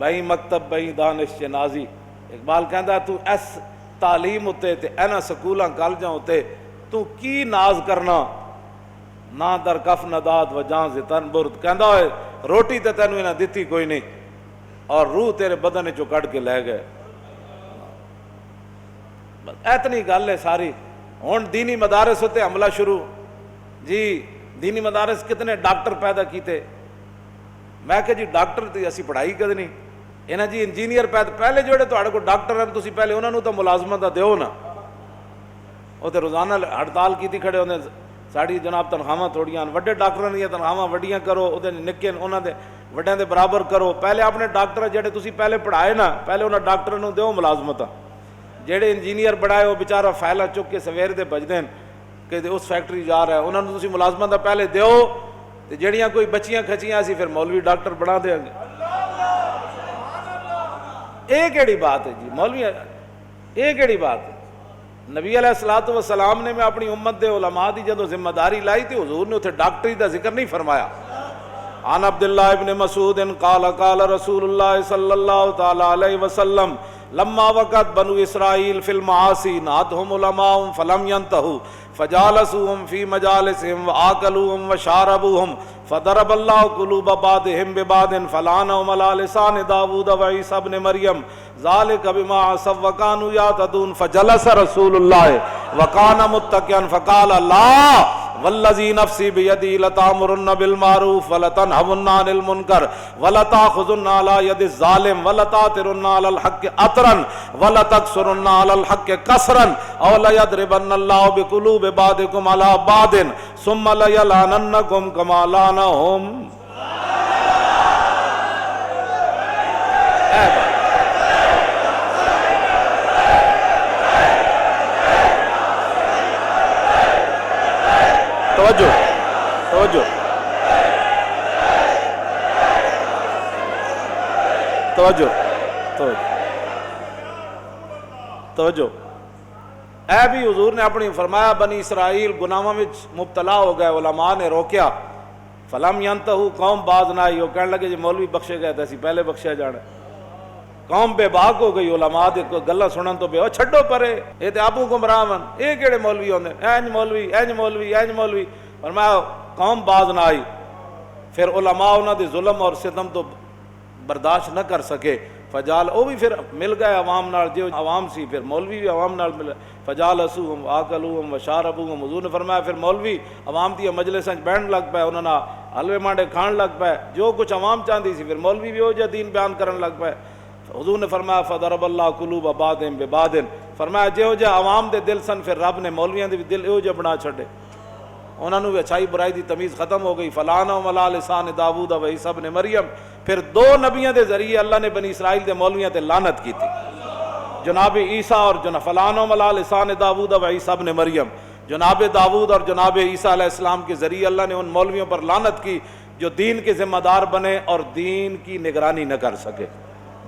بھائی مکتب بھائی دانش نازی. اقبال کہندا تو اس تعلیم اتے تے اینا سکولاں کالجاں اتے تو کی ناز کرنا نہ در کف نداد و جان سے تن برد. کہندا ہوئے روٹی تے تینوں انہاں دتی کوئی نہیں اور روح تیرے بدن چوں کٹ کے لے گئے. اتنی گل ہے ساری. ہن دینی مدارس ہوتے حملہ شروع. جی دینی مدارس کتنے ڈاکٹر پیدا کیتے. میں کہ جی ڈاکٹر تے اسی پڑھائی کدے نہیں. انہاں جی انجینئر پیدا پہلے جوڑے تہاڈے کول ڈاکٹر ہیں تسی پہلے انہاں نوں تو ملازمت دیو نا. وہ تے روزانہ ہڑتال کیتی کھڑے ہوندے ساڑی جناب تنخواہاں تھوڑیاں وڈے ڈاکٹراں دی تنخواہاں وڈیاں کرو اودے نکے انہاں دے وڈیاں دے برابر کرو. پہلے اپنے ڈاکٹر جڑے تسی پہلے پڑھائے نا پہلے انہاں ڈاکٹراں نوں دیو ملازمت. جڑے انجینئر بڑھائے وہ بیچارہ فائلہ چک کے سویر دے بج دین کہ اس فیکٹری جا رہا ہے انہوں نے تسی ملازمت پہلے دیو تے جڑیاں کوئی بچیاں کھچیاں اسی پھر مولوی ڈاکٹر بنا دیں گے. اے کیڑی بات ہے جی مولوی اے کیڑی بات ہے. نبی علیہ الصلوۃ والسلام نے میں اپنی امت دے علماء دی جدوں ذمہ داری لائی تھی حضور نے اتنے ڈاکٹری دا ذکر نہیں فرمایا. عن عبداللہ ابن مسعود قال قال رسول اللہ صلی اللہ تعالی علیہ وسلم لما وقت بنو اسرائیل فی المعاصی ناتهم علماء فلم ينتهوا فجالسوهم في مجالسهم وآكلوهم وشاربوهم فضرب الله قلوب بعضهم ببعض فلعنهم على لسان داود وعيسى ابن مريم ذلك بما عصوا وكانوا يعتدون فجلس رسول الله وكان متكئا فقال لا والذي نفسي بيدي لتأمرن بالمعروف ولتنهون عن المنكر ولتأخذن على يد الظالم ولتأثرن على الحق أثرا ولتكسرن على الحق كسرا أو ليضربن الله بقلوب بعضكم على بعض ثم ليلعننكم كما لعنهم. توجہ توجہ توجہ توجہ. اے بھی حضور نے اپنی فرمایا بنی اسرائیل گناہاں وچ مبتلا ہو گئے علماء نے روکیا. فلم ینتہو قوم باز نہ آئی. وہ کہنے لگے جی مولوی بخشے گئے تھے اسی پہلے بخشیا جانا. قوم بے باک ہو گئی علماء دے گلاں سنن تو بے چھڈو پرے اے تے آپو گمراہ ون اے کیڑے مولوی ہوندے اینج مولوی اینج مولوی اینج مولوی. فرمایا قوم باز نہ آئی. پھر علماء انہاں دے ظلم اور ستم تو برداشت نہ کر سکے. فجال وہ بھی پھر مل گئے عوام نال جو عوام سی پھر مولوی بھی عوام نال مل فجالسوہم واکلوہم وشاربوہم. حضور نے فرمایا پھر مولوی عوام دی مجلساں وچ بیٹھن لگ پے انہاں نال حلوے مانڈے کھان لگ پے جو کچھ عوام چاہندی سی پھر مولوی بھی وہ جا دین بیان کرن لگ پے. حضور نے فرمایا فضرب اللہ قلوب بعضهم ببعض. فرمایا جو جا عوام دے دل سن پھر رب نے مولویاں دے بھی دل ایو جا بنا چھڈے. انہوں نے اچھائی برائی دی تمیز ختم ہو گئی. فلعنہم علی لسان داؤد و عیسی ابن مریم. پھر دو نبیوں دے ذریعے اللہ نے بنی اسرائیل دے مولویاں تے لعنت کی تھی جناب عیسیٰ اور فلعنہم علی لسان داؤد و عیسی ابن مریم. جناب داؤد اور جناب عیسیٰ علیہ السلام کے ذریعے اللہ نے ان مولویوں پر لعنت کی جو دین کے ذمہ دار بنے اور دین کی نگرانی نہ کر سکے,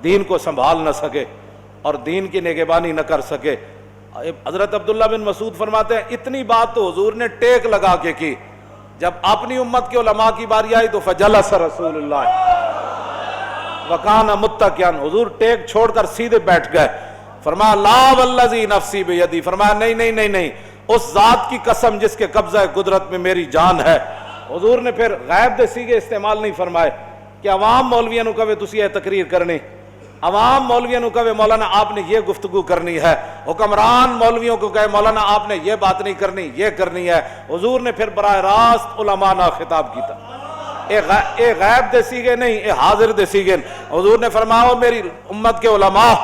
دین کو سنبھال نہ سکے اور دین کی نگہبانی نہ کر سکے. حضرت عبداللہ بن مسعود فرماتے ہیں اتنی بات تو حضور نے ٹیک لگا کے کی. جب اپنی امت کے علماء کی باری آئی تو فجلس رسول اللہ وکان متکئن, حضور ٹیک چھوڑ کر سیدھے بیٹھ گئے. فرمایا لا والذی نفسی بیدی, فرمایا نہیں نہیں نہیں نہیں, اس ذات کی قسم جس کے قبضہ قدرت میں میری جان ہے. حضور نے پھر غیب دے سیگے استعمال نہیں فرمائے کہ عوام مولویاں نو کہے تسی یہ تقریر کرنی, عوام مولویوں کو کہے مولانا آپ نے یہ گفتگو کرنی ہے, حکمران مولویوں کو کہے مولانا آپ نے یہ بات نہیں کرنی یہ کرنی ہے. حضور نے پھر براہ راست علماء نہ خطاب کیتا. اے غیب دے سیگے نہیں, اے حاضر دے سیگے. حضور نے فرمایا میری امت کے علماء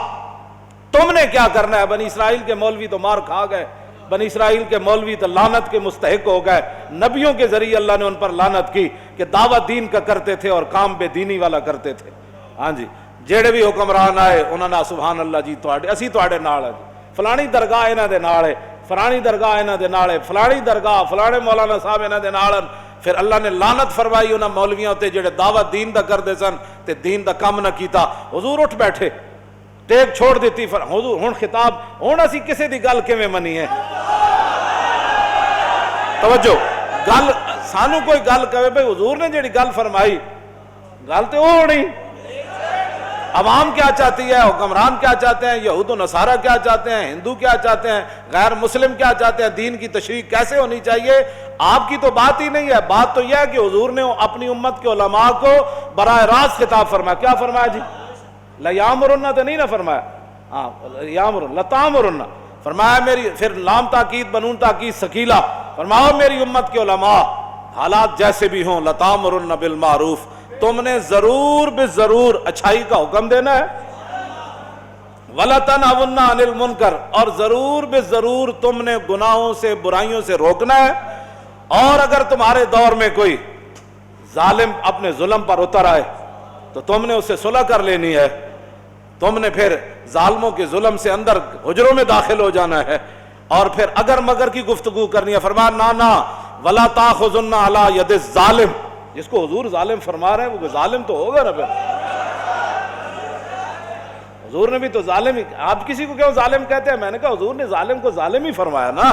تم نے کیا کرنا ہے. بنی اسرائیل کے مولوی تو مار کھا گئے, بنی اسرائیل کے مولوی تو لعنت کے مستحق ہو گئے. نبیوں کے ذریعے اللہ نے ان پر لعنت کی کہ دعوت دین کا کرتے تھے اور کام بے دینی والا کرتے تھے. ہاں جی, جڑے بھی حکمران آئے انہوں نے سبحان اللہ جی اسی تواڈے نال ہے, فلانی درگاہ انہاں دے نال ہے, فلانی درگاہ انہاں دے نال ہے, فلانی درگاہ فلانے مولانا صاحب انہاں دے نال. پھر اللہ نے لعنت فرمائی انہاں مولویاں تے جڑے دعوت دین دا کردے سن تے دین دا کم نہ کیتا. حضور اٹھ بیٹھے, ٹیک چھوڑ دیتی. حضور ہن خطاب ہن اسی کسے دی گل کیویں منی ہے. توجہ, گل سانو کوئی گل کہے بھئی حضور نے جڑی گل فرمائی گل تے او ہونی. عوام کیا چاہتی ہے، حکمران کیا چاہتے ہیں، یہود و نصارہ کیا چاہتے ہیں، ہندو کیا چاہتے ہیں، غیر مسلم کیا چاہتے ہیں، دین کی تشریح کیسے ہونی چاہیے، آپ کی تو بات ہی نہیں ہے۔ بات تو یہ ہے کہ حضور نے اپنی امت کے علماء کو براہ راست خطاب فرمایا۔ کیا فرمایا جی؟ لَيَأْمُرُنَّ تو نہیں نہ فرمایا، ہاں یامرن لَتَأْمُرُنَّ فرمایا میری، پھر لام تاکید بنون تاکید ثقیلہ، فرماؤ میری امت کے علماء حالات جیسے بھی ہوں لَتَأْمُرُنَّ بِالْمَعْرُوف، تم نے ضرور بضرور اچھائی کا حکم دینا ہے، وَلَتَنْهَوْنَ عَنِ الْمُنْكَرِ اور ضرور بضرور تم نے گناہوں سے برائیوں سے روکنا ہے، اور اگر تمہارے دور میں کوئی ظالم اپنے ظلم پر اتر آئے تو تم نے اسے صلح کر لینی ہے، تم نے پھر ظالموں کے ظلم سے اندر حجروں میں داخل ہو جانا ہے، اور پھر اگر مگر کی گفتگو کرنی ہے، فرمایا نا وَلَا تَأْخُذُنَّ عَلَى يَدِ الظَّالِمِ، جس کو حضور ظالم فرما رہے ہیں وہ ظالم تو ہوگا نا، پھر حضور نے بھی تو ظالم ہی، آپ کسی کو کیوں ظالم کہتے ہیں؟ میں نے کہا حضور نے ظالم کو ظالم ہی فرمایا نا،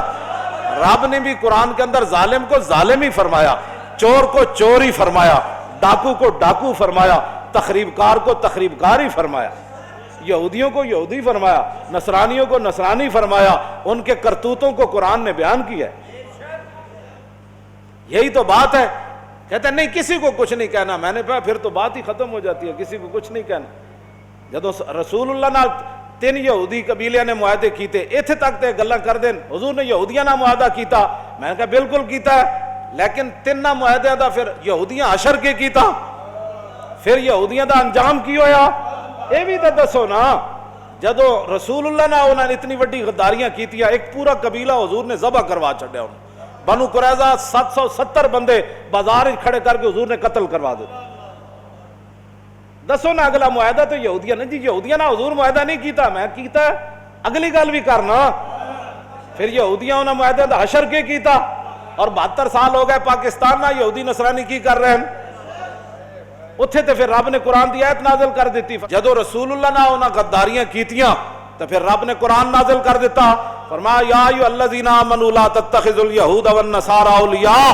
رب نے بھی قرآن کے اندر ظالم کو ظالم ہی فرمایا، چور کو چور ہی فرمایا، ڈاکو کو ڈاکو فرمایا، تخریب کار کو تخریب کار ہی فرمایا، یہودیوں کو یہودی فرمایا، نصرانیوں کو نصرانی فرمایا، ان کے کرتوتوں کو قرآن نے بیان کیا ہے۔ یہی تو بات ہے۔ کہتے ہیں نہیں کسی کو کچھ نہیں کہنا، میں نے کہا پھر تو بات ہی ختم ہو جاتی ہے، کسی کو کچھ نہیں کہنا۔ جدو رسول اللہ نال 3 یہودی قبیلے نے معاہدے کیتے، ایتھے تک تے گلاں کر دین، حضور نے یہودیاں نال معاہدہ کیتا، میں نے کہا بالکل کیتا ہے، لیکن 3 معاہدے دا پھر یہودیاں حشر کے کیتا، پھر یہودیاں دا انجام کی ہویا، اے بھی تو دسو نا۔ جدو رسول اللہ نے انہوں نے اتنی وڈی غداریاں کیتیاں، ایک پورا قبیلہ حضور نے ذبح کروا چھڑیا، انہوں بنو قریظہ 770 بندے بازار کھڑے کر کے حضور نے قتل کروا دیتے۔ دسو نا اگلا معاہدہ تو یہودیاں نے، جی یہودیاں نا حضور معاہدہ نہیں کیتا، میں کیتا ہے، اگلی گل بھی کرنا۔ پھر یہودیاں انہوں نے معاہدہ دا حشر کے کیتا، اور 72 سال ہو گئے پاکستان نا یہودی نصرانی کی کر رہے ہیں، اتھے تے پھر رب نے قرآن دی آیت نازل کر دیتی۔ جدو رسول اللہ نے انہاں غداریاں کیتیاں تو پھر رب نے قرآن نازل کر دیتا، فرمایا یا ایھا الذین آمنوا لا تتخذوا اليہود والنصارى اولیاء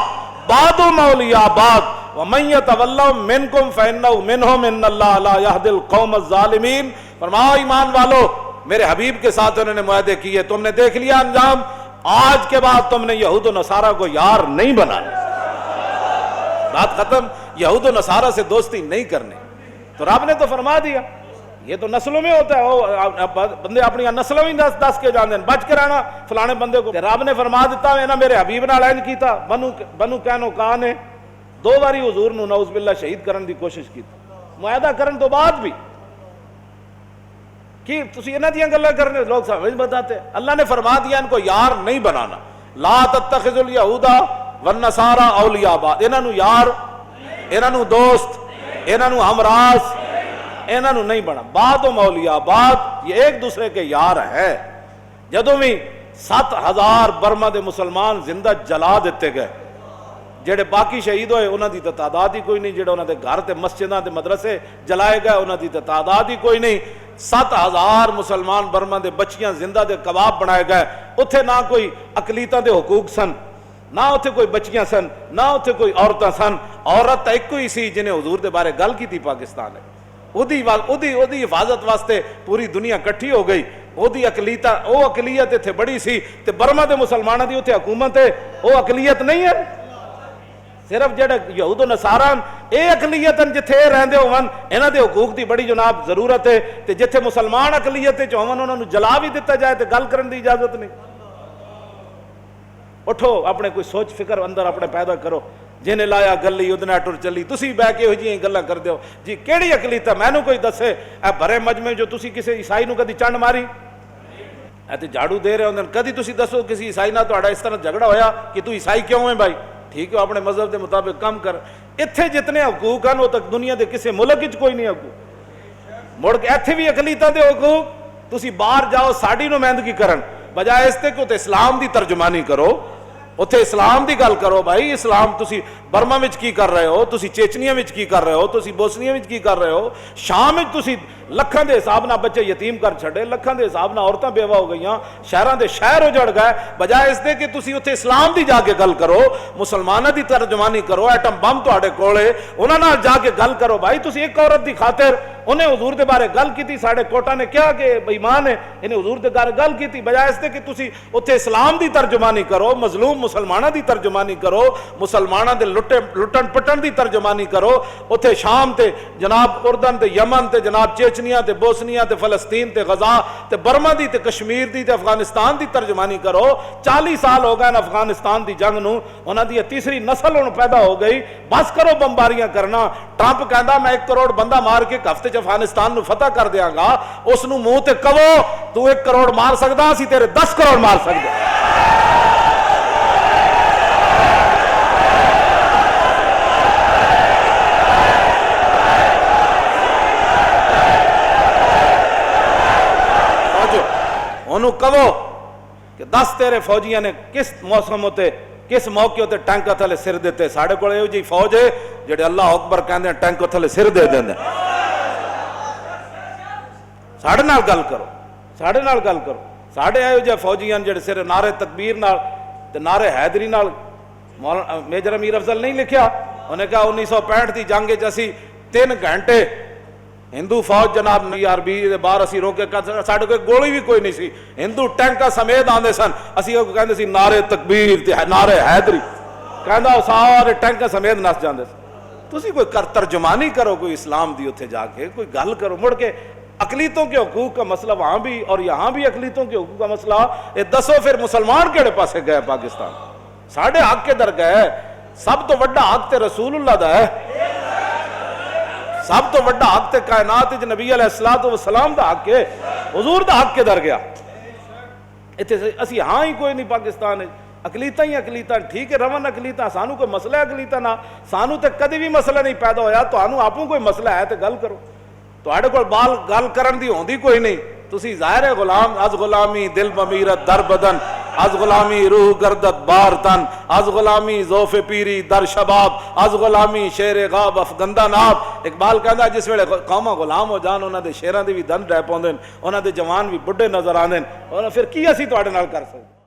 بعضهم اولیاء بعض ومن یتولہم منکم فانہ منہم ان اللہ لا یہدی القوم الظالمین۔ فرمایا ایمان والو، میرے حبیب کے ساتھ انہوں نے معاہدے کیے، تم نے دیکھ لیا انجام، آج کے بعد تم نے یہود و نصارہ کو یار نہیں بنانا، بات ختم، یہود و نصارہ سے دوستی نہیں کرنی۔ تو رب نے تو فرما دیا، یہ تو نسلوں میں ہوتا ہے، بندے اپنی نسلوں میں دس کے جاندے ہیں، بچ کے رہنا فلانے بندے کو۔ رب نے فرما دیتا ہے نا میرے حبیب نال اینج کیتا، بنو قینوقاع نے 2 باری حضور نو نعوذ باللہ شہید کرن دی کوشش کی، معاہدہ کرن تو بعد بھی کہ تسی انہاں دیاں گلاں کرنے، لوگ سمجھ بتاتے، اللہ نے فرما دیا ان کو یار نہیں بنانا، لا تتخذوا اليہود والنصارى اولیاء بعض، انہاں نو یار، انہاں نو دوست، انہاں نو ہمراز، انہاں نو نہیں بنا، بعضهم اولیاء بعض، یہ ایک دوسرے کے یار ہے۔ جدوں بھی 7000 برما دے مسلمان زندہ جلا دیتے گئے، جڑے باقی شہید ہوئے انہاں دی تعداد ہی کوئی نہیں، جڑے انہاں دے گھر تے مسجداں تے مدرسے جلائے گئے انہاں دی تعداد ہی کوئی نہیں۔ 7000 مسلمان برما دے بچیاں زندہ دے کباب بنائے گئے، اتھے نہ کوئی اقلیتاں دے حقوق سن، نہ اتھے کوئی بچیاں سن، نہ اتھے کوئی عورتاں سن، عورت ایک ہی سی جنہیں حضور دے بارے گل کی تھی پاکستان ہے، اودی حفاظت واسطے پوری دنیا کٹھی ہو گئی، اودی اقلیت اتھے بڑی سی، تے برما دے مسلمانوں دی اتھے حکومت ہے، وہ اقلیت نہیں ہے، صرف جڑے یہود و نصارہ اے اقلیت جتھے رہندے ہون انہاں دے حقوق دی بڑی جناب ضرورت ہے، تے جتھے مسلمان اقلیت وچ ہون انہاں نوں جلا بھی دتا جائے تے گل کرن دی اجازت نہیں۔ اٹھو اپنے کوئی سوچ فکر اندر اپنے پیدا کرو، جنہیں لایا گلی ادنا ٹر چلی، تسی بہ کے ہو جی گلاں کر دیو جی کیڑی اقلیت ہے، مینوں کوئی دسے اے بھرے مجمع جو تسی کسی عیسائی نوں کدی چنڈ ماری، اے تے جھاڑو دے رہے ہوندے، کدی تسی دسو کسی عیسائی نال تہاڈا اس طرح جھگڑا ہویا کہ تو عیسائی کیوں ہے بھائی، ٹھیک ہے اپنے مذہب دے مطابق کام کر، اتھے جتنے حقوق ہیں وہ تک دنیا دے کسی ملک وچ کوئی نہیں حقوق، مڑ کے ایتھے بھی اقلیتاں دے حقوق، تسی باہر جاؤ ساڈی نمائندگی کرن بجائے اس تے کہ تے اسلام دی ترجمانی کرو، اتھے اسلام دی گل کرو، بھائی اسلام تسی برما وچ کی کر رہے ہو، تسی چیچنیا وچ کی کر رہے ہو، تسی بوسنیا وچ کی کر رہے ہو، شام وچ تسی لکھاں دے حساب نہ بچے یتیم کر چھڑے، لکھاں دے حساب نہ عورتاں بیوہ ہو گئیاں، شہراں دے شہر اجڑ گئے، بجائے اس دے کہ تسی اتھے اسلام دی جا کے گل کرو، مسلماناں دی ترجمانی کرو، ایٹم بم تہاڈے کول ہے انہاں نال جا کے گل کرو، بھائی تسی ایک عورت دی خاطر انہیں حضور دے بارے گل کی تھی، ساڑھے کوٹا نے کیا کہ بےمان ہے، انہیں حضور دے بارے گل کی تھی، بجائے اس تے کہ تسی اتھے اسلام دی ترجمانی کرو، مظلوم مسلمانہ دی ترجمانی کرو، مسلمانہ دے لٹن پٹن دی ترجمانی کرو، اتھے شام تے جناب اردن تے یمن تے جناب چیچنیا تے بوسنیا تے فلسطین تے غزہ تے برما دی تے کشمیر دی تے افغانستان دی ترجمانی کرو۔ 40 سال ہو گئے افغانستان دی جنگ نو، انہاں دی تیسری نسل ہن پیدا ہو گئی، بس کرو بمباریاں کرنا۔ ٹرمپ کہندا میں 1 کروڑ بندہ مار کے ہفتے چ افغانستان نو فتح کر دیاں گا، اس نو منہ تے کہو تو 1 کروڑ مار سکدا، اسی تیرے 10 کروڑ مار سکدے۔ انہوں کہو کہ 10 تیرے فوجیاں نے کس موسم ہوتے کس موقع ہوتے ٹینک تھلے سر دیتے، ساڑھے کو یہ جی فوج ہے جڑے اللہ اکبر کہندے ہیں ٹینک تھلے سر دے دیں دیں۔ ساڑھے نال گل کرو، ساڑھے نال گل کرو، ساڑھے آئے جے فوجیاں جڑے سر نعرے تکبیر نال تے نعرے حیدری نال میجر امیر افضل نہیں لکھیا، انہیں کہا 1965 دی جنگ جیسی 3 گھنٹے ہندو فوج جناب عربی دے باہر اسی روکے ساڑھے کوئی گولی بھی کوئی نہیں سی، ہندو ٹینکا سمیت آندے سن، اسی کہندے سی نعرے تکبیر تے نعرے حیدری، کہندا سارے ٹینکا سمیت نس جاندے سن۔ تسی کوئی ترجمانی کرو کوئی اسلام دی اتھے جا کے، کوئی گل کرو، مڑ کے اقلیتوں کے حقوق کا مسئلہ وہاں بھی اور یہاں بھی اقلیتوں کے حقوق کا مسئلہ، یہ دسو پھر مسلمان کیڑے پاسے گئے پاکستان؟ ساڑھے حق کے در گئے، سب تو بڑا حق تے رسول اللہ دا ہے، سب تو بڑا حق تے کائنات جو نبی علیہ السلام دا حق ہے، حضور دا حق کے در گیا۔ اسی ہاں ہی کوئی نہیں پاکستان ہے، اقلیتاں ہی اقلیتاں، ٹھیک ہے رون اقلیتاں، سانو کوئی مسئلہ ہے اقلیتاں نہ، سانو تے کدی بھی مسئلہ نہیں پیدا ہویا، تو آنو آپوں کوئی مسئلہ ہے تے گل کرو، تو آڑے کو بال گل کرن دی ہوندی کوئی نہیں، تسی ظاہر ہے غلام، از غلامی دل بمیرت در بدن، از غلامی روح گردت بار تن، از غلامی ذوف پیری در شباب، از غلامی شیر غاب افگندہ ناب۔ اقبال کہندا جس ویلے قوماں غلام ہو جان، انہاں دے شیراں دے بھی دن رہ پوندے، انہاں دے جوان بھی بڈھے نظر آندے، اور پھر کی اسی تواڈے نال کر سکدے؟